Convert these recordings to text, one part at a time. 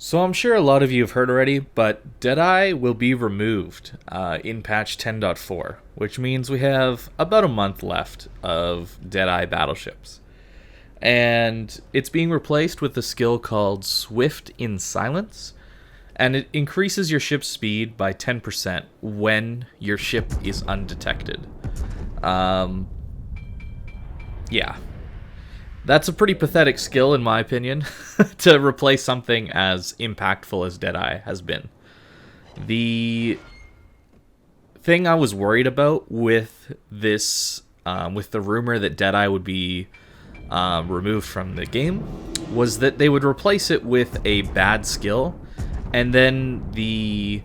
So I'm sure a lot of you have heard already, but Deadeye will be removed in patch 10.4, which means we have about a month left of Deadeye battleships. And it's being replaced with a skill called Swift in Silence, and it increases your ship's speed by 10% when your ship is undetected. Um, yeah, that's a pretty pathetic skill, in my opinion, to replace something as impactful as Deadeye has been. The thing I was worried about with this, with the rumor that Deadeye would be removed from the game, was that they would replace it with a bad skill, and then the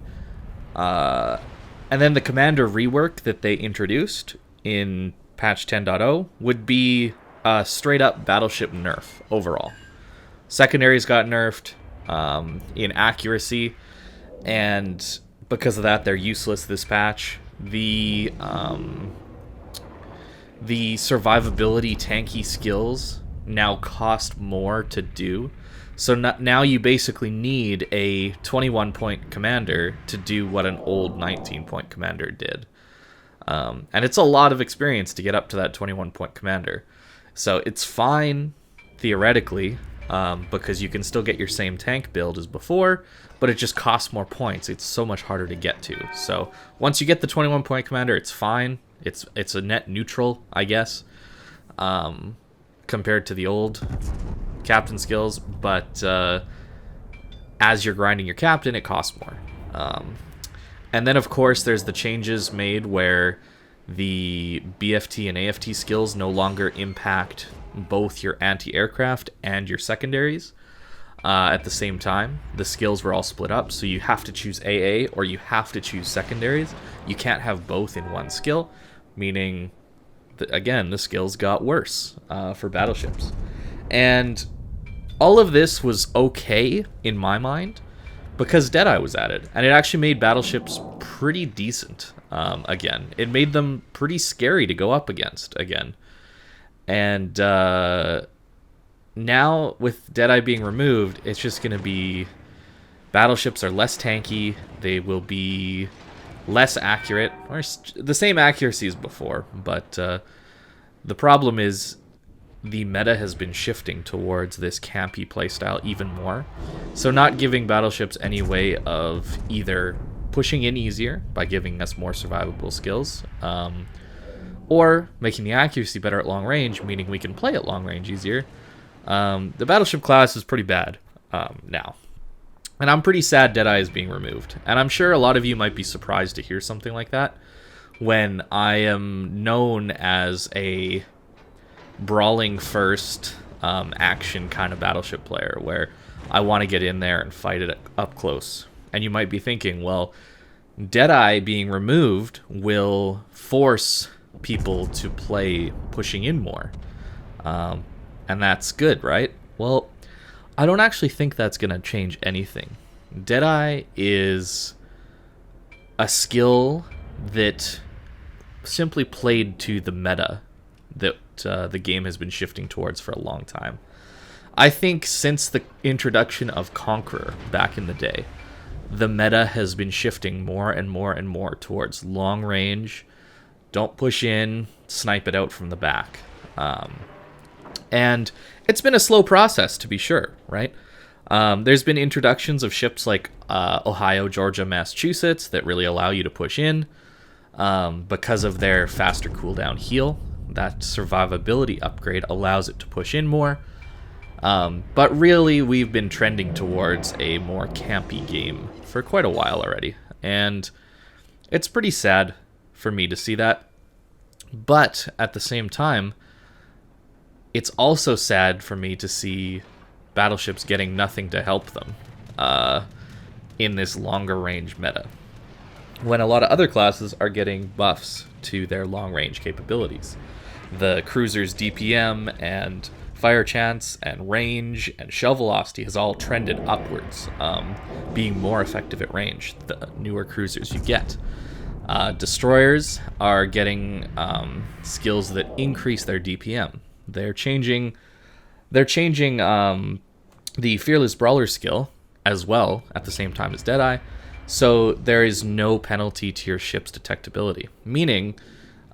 commander rework that they introduced in patch 10.0 would be a straight up battleship nerf overall. Secondaries got nerfed in accuracy, and because of that, they're useless this patch. The survivability tanky skills now cost more to do. So now you basically need a 21-point commander to do what an old 19-point commander did. And it's a lot of experience to get up to that 21-point commander. So it's fine, theoretically, because you can still get your same tank build as before, but it just costs more points. It's so much harder to get to. So once you get the 21-point commander, it's fine. It's a net neutral, I guess, compared to the old captain skills. But as you're grinding your captain, it costs more. And then, of course, there's the changes made where the BFT and AFT skills no longer impact both your anti-aircraft and your secondaries at the same time. The skills were all split up, so you have to choose AA or you have to choose secondaries. You can't have both in one skill, meaning, again, the skills got worse for battleships. And all of this was okay in my mind because Deadeye was added, and it actually made battleships pretty decent again. It made them pretty scary to go up against again. And now, with Deadeye being removed, it's just going to be... Battleships are less tanky, they will be less accurate, or the same accuracy as before, but the problem is the meta has been shifting towards this campy playstyle even more. So not giving battleships any way of either pushing in easier by giving us more survivable skills, or making the accuracy better at long range, meaning we can play at long range easier. The battleship class is pretty bad now. And I'm pretty sad Deadeye is being removed. And I'm sure a lot of you might be surprised to hear something like that when I am known as a brawling first action kind of battleship player where I want to get in there and fight it up close. And you might be thinking, well, Deadeye being removed will force people to play pushing in more. And that's good, right? Well, I don't actually think that's going to change anything. Deadeye is a skill that simply played to the meta that the game has been shifting towards for a long time. I think since the introduction of Conqueror back in the day, the meta has been shifting more and more and more towards long range, don't push in, snipe it out from the back. And it's been a slow process, to be sure, right? There's been introductions of ships like Ohio, Georgia, Massachusetts that really allow you to push in because of their faster cooldown heal. That survivability upgrade allows it to push in more. But really, we've been trending towards a more campy game for quite a while already. And it's pretty sad for me to see that. But at the same time, it's also sad for me to see battleships getting nothing to help them in this longer range meta, when a lot of other classes are getting buffs to their long range capabilities. The cruiser's DPM and fire chance and range and shell velocity has all trended upwards, being more effective at range the newer cruisers you get. Destroyers are getting skills that increase their DPM. They're changing the Fearless Brawler skill as well at the same time as Deadeye. So there is no penalty to your ship's detectability, meaning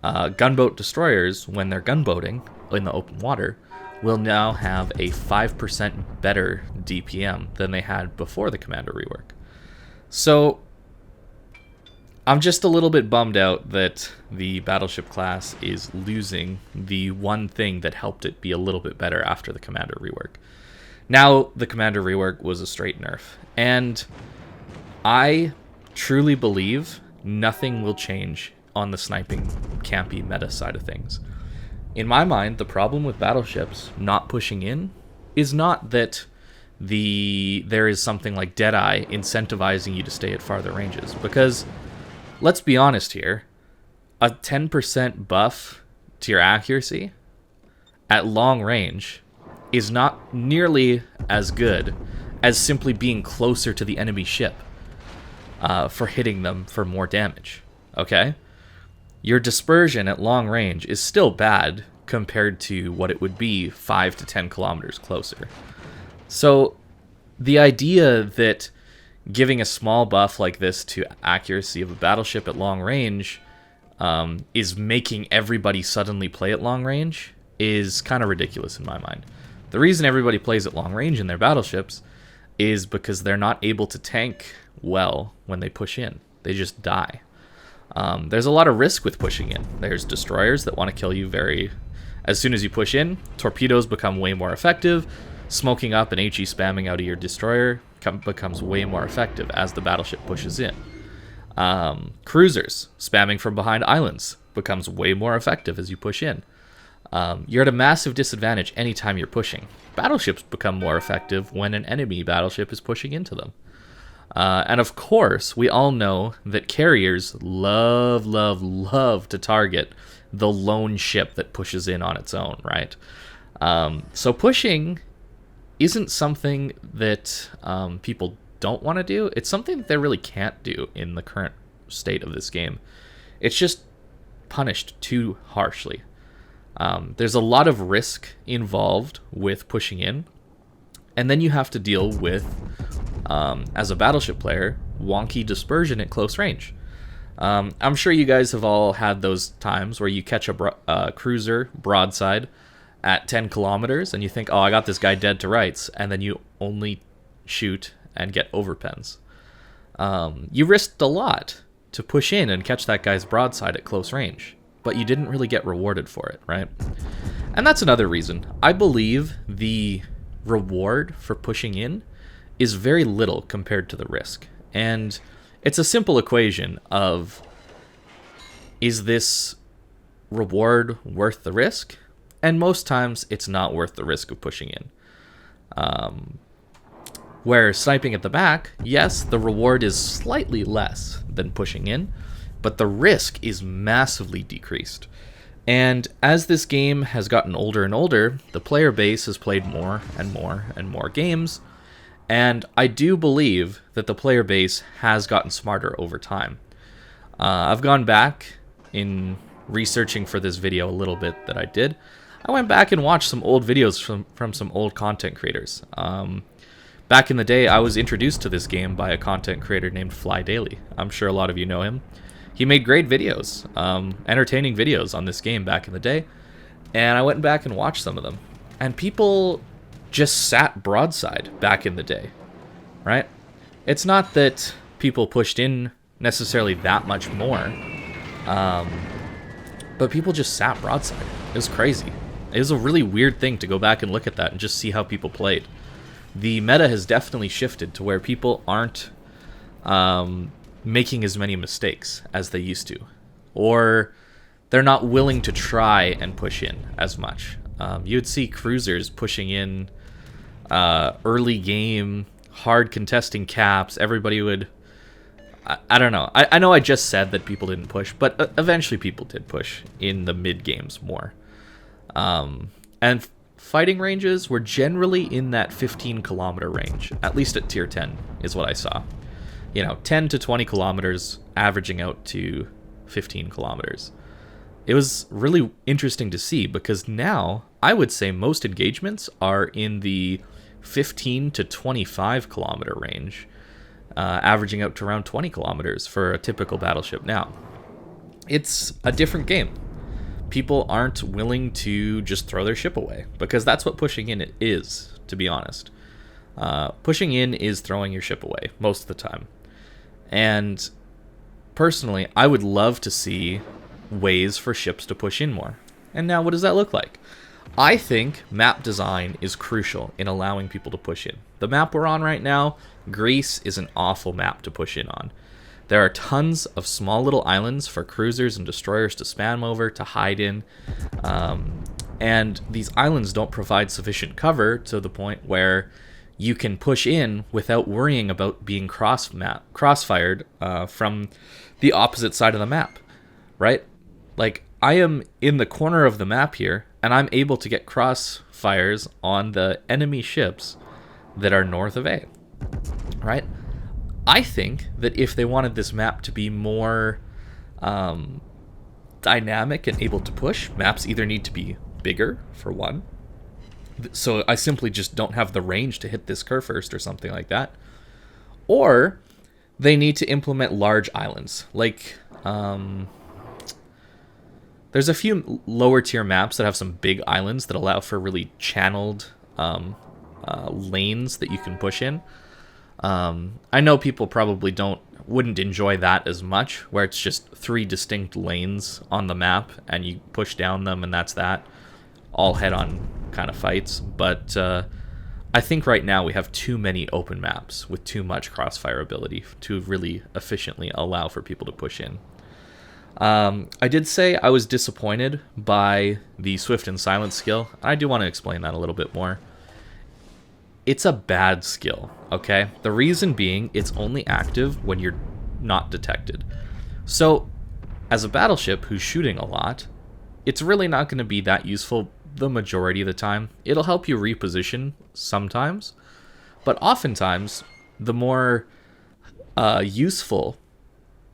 gunboat destroyers, when they're gunboating in the open water, will now have a 5% better DPM than they had before the commander rework. So I'm just a little bit bummed out that the battleship class is losing the one thing that helped it be a little bit better after the commander rework. Now, the commander rework was a straight nerf, and I truly believe nothing will change on the sniping campy meta side of things. In my mind, the problem with battleships not pushing in is not that there is something like Deadeye incentivizing you to stay at farther ranges, because let's be honest here, a 10% buff to your accuracy at long range is not nearly as good as simply being closer to the enemy ship for hitting them for more damage, okay? Your dispersion at long range is still bad compared to what it would be 5 to 10 kilometers closer. So the idea that giving a small buff like this to accuracy of a battleship at long range is making everybody suddenly play at long range is kind of ridiculous in my mind. The reason everybody plays at long range in their battleships is because they're not able to tank well when they push in. They just die. There's a lot of risk with pushing in. There's destroyers that want to kill you as soon as you push in. Torpedoes become way more effective. Smoking up and HE spamming out of your destroyer becomes way more effective as the battleship pushes in. Cruisers spamming from behind islands becomes way more effective as you push in. You're at a massive disadvantage anytime you're pushing. Battleships become more effective when an enemy battleship is pushing into them. And of course, we all know that carriers love to target the lone ship that pushes in on its own, right? So pushing isn't something that people don't want to do. It's something that they really can't do in the current state of this game. It's just punished too harshly. There's a lot of risk involved with pushing in, and then you have to deal with, as a battleship player, wonky dispersion at close range. I'm sure you guys have all had those times where you catch a cruiser broadside at 10 kilometers and you think, oh, I got this guy dead to rights, and then you only shoot and get overpens. You risked a lot to push in and catch that guy's broadside at close range, but you didn't really get rewarded for it, right? And that's another reason. I believe the reward for pushing in is very little compared to the risk. And it's a simple equation of, is this reward worth the risk? And most times it's not worth the risk of pushing in. Where sniping at the back, yes, the reward is slightly less than pushing in, but the risk is massively decreased. And as this game has gotten older and older, the player base has played more and more and more games, and I do believe that the player base has gotten smarter over time. I've gone back in researching for this video a little bit that I did. I went back and watched some old videos from some old content creators. Back in the day, I was introduced to this game by a content creator named Fly Daily. I'm sure a lot of you know him. He made great videos, entertaining videos on this game back in the day, and I went back and watched some of them. And people just sat broadside back in the day, right? It's not that people pushed in necessarily that much more, but people just sat broadside. It was crazy. It was a really weird thing to go back and look at that and just see how people played. The meta has definitely shifted to where people aren't making as many mistakes as they used to, or they're not willing to try and push in as much. You would see cruisers pushing in early game, hard contesting caps. Everybody would, I don't know. I know I just said that people didn't push, but eventually people did push in the mid games more. And fighting ranges were generally in that 15 kilometer range, at least at tier 10 is what I saw. 10 to 20 kilometers averaging out to 15 kilometers. It was really interesting to see, because now I would say most engagements are in the 15 to 25 kilometer range, averaging out to around 20 kilometers for a typical battleship. Now, it's a different game. People aren't willing to just throw their ship away, because that's what pushing in is, to be honest. Pushing in is throwing your ship away most of the time. And personally, I would love to see ways for ships to push in more. And now, what does that look like? I think map design is crucial in allowing people to push in. The map we're on right now, Greece, is an awful map to push in on. There are tons of small little islands for cruisers and destroyers to spam over, to hide in. And these islands don't provide sufficient cover to the point where you can push in without worrying about being crossfired from the opposite side of the map, right? Like, I am in the corner of the map here, and I'm able to get crossfires on the enemy ships that are north of A, right? I think that if they wanted this map to be more dynamic and able to push, maps either need to be bigger, for one, so I simply just don't have the range to hit this curve first or something like that, or they need to implement large islands. Like, there's a few lower tier maps that have some big islands that allow for really channeled lanes that you can push in. I know people probably wouldn't enjoy that as much, where it's just 3 distinct lanes on the map and you push down them and that's that. All head-on kind of fights. But I think right now we have too many open maps with too much crossfire ability to really efficiently allow for people to push in. I did say I was disappointed by the Swift and Silent skill. I do want to explain that a little bit more. It's a bad skill, okay? The reason being, it's only active when you're not detected. So, as a battleship who's shooting a lot, it's really not going to be that useful the majority of the time. It'll help you reposition sometimes, but oftentimes, the more useful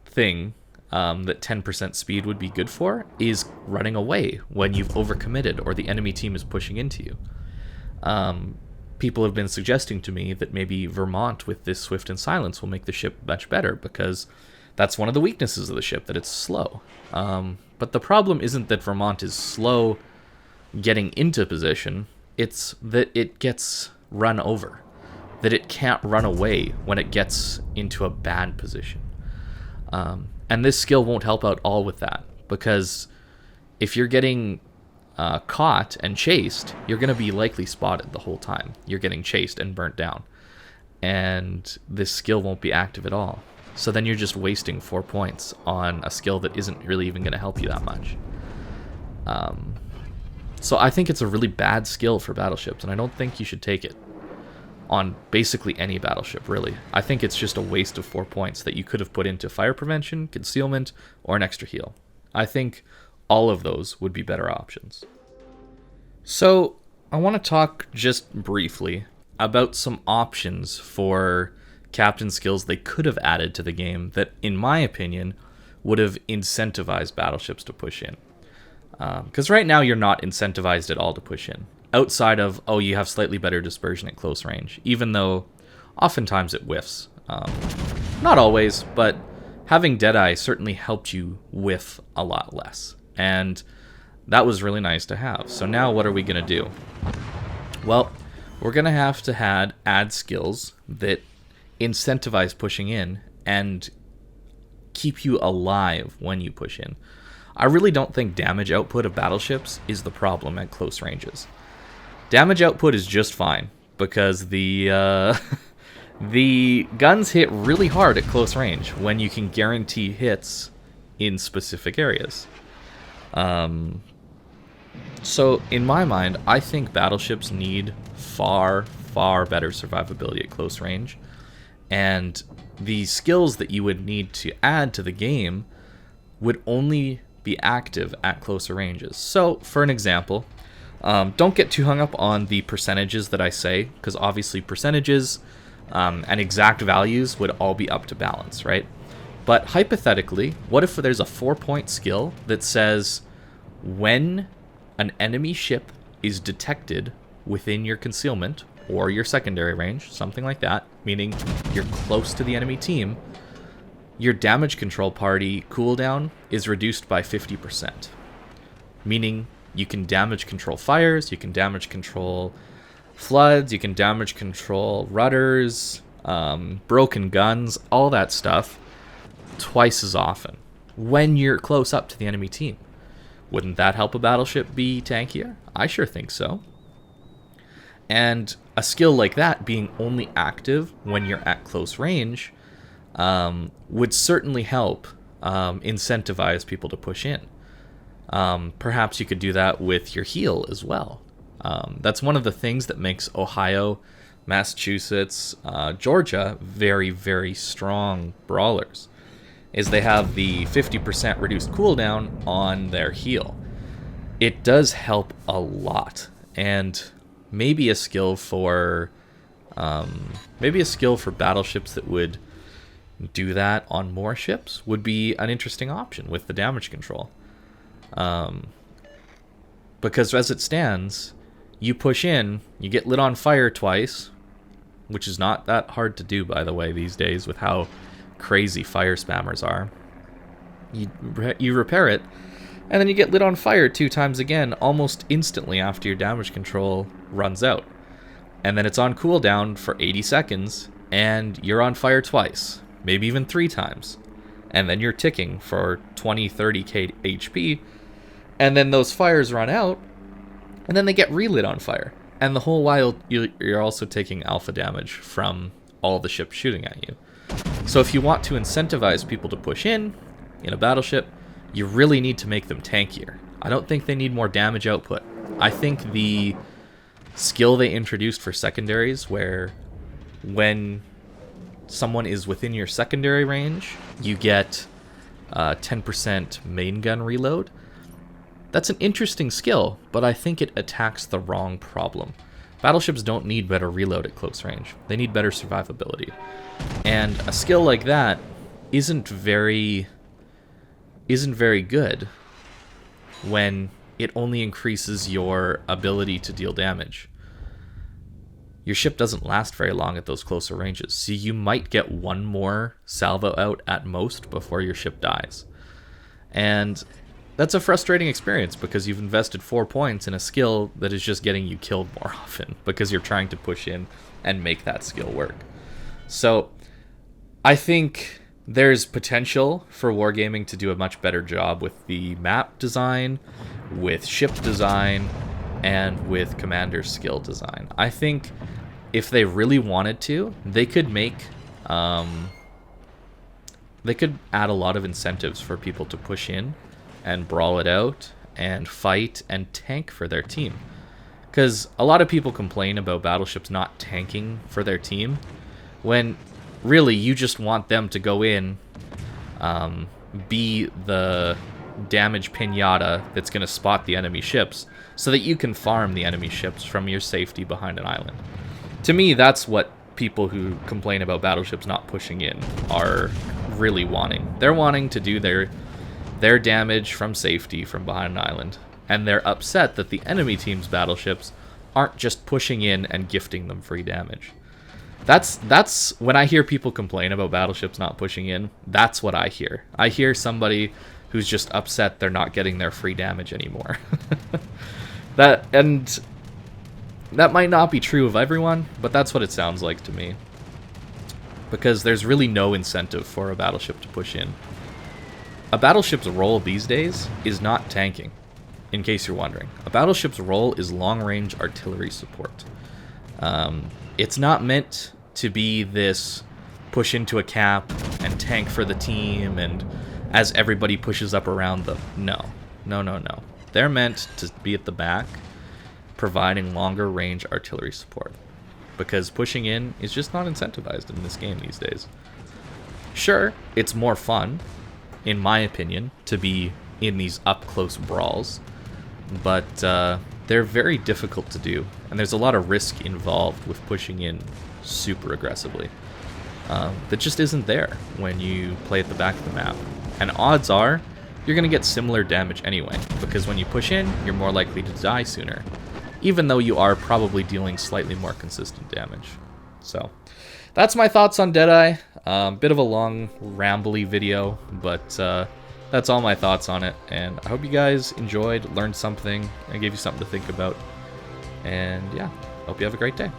thing that 10% speed would be good for is running away when you've overcommitted or the enemy team is pushing into you. People have been suggesting to me that maybe Vermont with this Swift and Silence will make the ship much better, because that's one of the weaknesses of the ship, that it's slow. But the problem isn't that Vermont is slow getting into position, it's that it gets run over, that it can't run away when it gets into a bad position. And this skill won't help out all with that, because if you're getting caught and chased, you're going to be likely spotted the whole time. You're getting chased and burnt down. And this skill won't be active at all. So then you're just wasting 4 points on a skill that isn't really even going to help you that much. So I think it's a really bad skill for battleships, and I don't think you should take it on basically any battleship, really. I think it's just a waste of 4 points that you could have put into fire prevention, concealment, or an extra heal. I think all of those would be better options. So I want to talk just briefly about some options for captain skills they could have added to the game that, in my opinion, would have incentivized battleships to push in. Because right now you're not incentivized at all to push in, outside of, oh, you have slightly better dispersion at close range, even though oftentimes it whiffs. Not always, but having Deadeye certainly helped you whiff a lot less. And that was really nice to have. So now what are we going to do? Well, we're going to have to add skills that incentivize pushing in and keep you alive when you push in. I really don't think damage output of battleships is the problem at close ranges. Damage output is just fine, because the guns hit really hard at close range when you can guarantee hits in specific areas. So in my mind, I think battleships need far, far better survivability at close range, and the skills that you would need to add to the game would only be active at closer ranges. So, for an example, don't get too hung up on the percentages that I say, because obviously percentages and exact values would all be up to balance, right? But hypothetically, what if there's a 4-point skill that says when an enemy ship is detected within your concealment or your secondary range, something like that, meaning you're close to the enemy team, your damage control party cooldown is reduced by 50%. Meaning you can damage control fires, you can damage control floods, you can damage control rudders, broken guns, all that stuff twice as often when you're close up to the enemy team. Wouldn't that help a battleship be tankier? I sure think so. And a skill like that being only active when you're at close range would certainly help incentivize people to push in. Perhaps you could do that with your heal as well. That's one of the things that makes Ohio, Massachusetts, Georgia very, very strong brawlers, is they have the 50% reduced cooldown on their heal. It does help a lot, and maybe a skill for battleships that would do that on more ships would be an interesting option with the damage control. Because as it stands, you push in, you get lit on fire twice, which is not that hard to do, by the way, these days with how crazy fire spammers are. You repair it, and then you get lit on fire 2 times again almost instantly after your damage control runs out. And then it's on cooldown for 80 seconds, and you're on fire twice, maybe even 3 times. And then you're ticking for 20, 30k HP, and then those fires run out, and then they get relit on fire. And the whole while, you're also taking alpha damage from all the ships shooting at you. So if you want to incentivize people to push in a battleship, you really need to make them tankier. I don't think they need more damage output. I think the skill they introduced for secondaries, where when someone is within your secondary range, you get 10% main gun reload. That's an interesting skill, but I think it attacks the wrong problem. Battleships don't need better reload at close range. They need better survivability. And a skill like that isn't very good when it only increases your ability to deal damage. Your ship doesn't last very long at those closer ranges, so you might get one more salvo out at most before your ship dies. And that's a frustrating experience because you've invested 4 points in a skill that is just getting you killed more often because you're trying to push in and make that skill work. So I think there's potential for wargaming to do a much better job with the map design, with ship design, and with commander skill design. I think if they really wanted to, they could make they could add a lot of incentives for people to push in and brawl it out and fight and tank for their team. Because a lot of people complain about battleships not tanking for their team, when really you just want them to go in, be the damage pinata that's going to spot the enemy ships so that you can farm the enemy ships from your safety behind an island. To me, that's what people who complain about battleships not pushing in are really wanting. They're wanting to do their damage from safety from behind an island, and they're upset that the enemy team's battleships aren't just pushing in and gifting them free damage. That's when I hear people complain about battleships not pushing in, that's what I hear. I hear somebody who's just upset they're not getting their free damage anymore. That might not be true of everyone, but that's what it sounds like to me. Because there's really no incentive for a battleship to push in. A battleship's role these days is not tanking, in case you're wondering. A battleship's role is long-range artillery support. It's not meant to be this push into a cap and tank for the team and as everybody pushes up around them. No. They're meant to be at the back, providing longer range artillery support. Because pushing in is just not incentivized in this game these days. Sure, it's more fun, in my opinion, to be in these up-close brawls, but they're very difficult to do, and there's a lot of risk involved with pushing in super aggressively. That just isn't there when you play at the back of the map. And odds are, you're going to get similar damage anyway, because when you push in, you're more likely to die sooner. even though you are probably dealing slightly more consistent damage. So that's my thoughts on Deadeye. Bit of a long, rambly video, but that's all my thoughts on it. And I hope you guys enjoyed, learned something, and gave you something to think about. And yeah, hope you have a great day.